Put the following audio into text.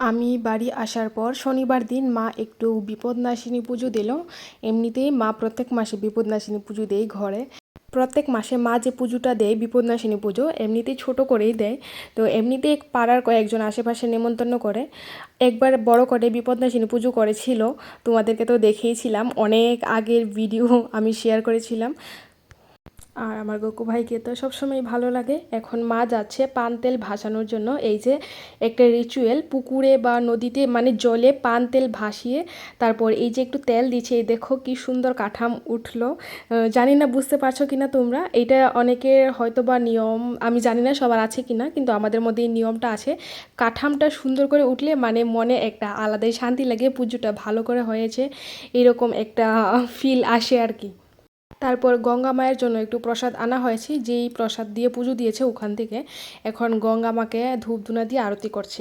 আমি বাড়ি আসার পর শনিবার দিন মা একটু বিপদনাশিনী পুজো দিল। এমনিতেই মা প্রত্যেক মাসে বিপদনাশিনী পুজো দেয় ঘরে। প্রত্যেক মাসে মা যে পুজোটা দেয় বিপদনাশিনী পুজো এমনিতেই ছোট করেই দেয়। তো এমনিতেই পাড়ার কয়েকজন আশেপাশে নেমন্তন্ন করে। একবার বড় করে বিপদনাশিনী পুজো করেছিল, তোমাদেরকে তো দেখিয়েছিলাম, অনেক আগের ভিডিও আমি শেয়ার করেছিলাম। আর আমার গকু ভাইকে তো সবসময় ভালো লাগে। এখন মা যাচ্ছে পান তেল ভাসানোর জন্য। এই যে একটা রিচুয়াল, পুকুরে বা নদীতে মানে জলে পান তেল ভাসিয়ে তারপর এই যে একটু তেল দিচ্ছে, এই দেখো কি সুন্দর কাঠাম উঠলো। জানি না বুঝতে পারছো কিনা তোমরা, এটা অনেকের হয়তো বা নিয়ম, আমি জানি না সবার আছে কিনা, কিন্তু আমাদের মধ্যে এই নিয়মটা আছে। কাঠামটা সুন্দর করে উঠলে মানে মনে একটা আলাদাই শান্তি লাগে, পুজোটা ভালো করে হয়েছে এরকম একটা ফিল আসে আর কি। তারপর গঙ্গা মায়ের জন্য একটু প্রসাদ আনা হয়েছে, যেই প্রসাদ দিয়ে পুজো দিয়েছে ওখান থেকে। এখন গঙ্গা মাকে ধূপ ধুনা দিয়ে আরতি করছে।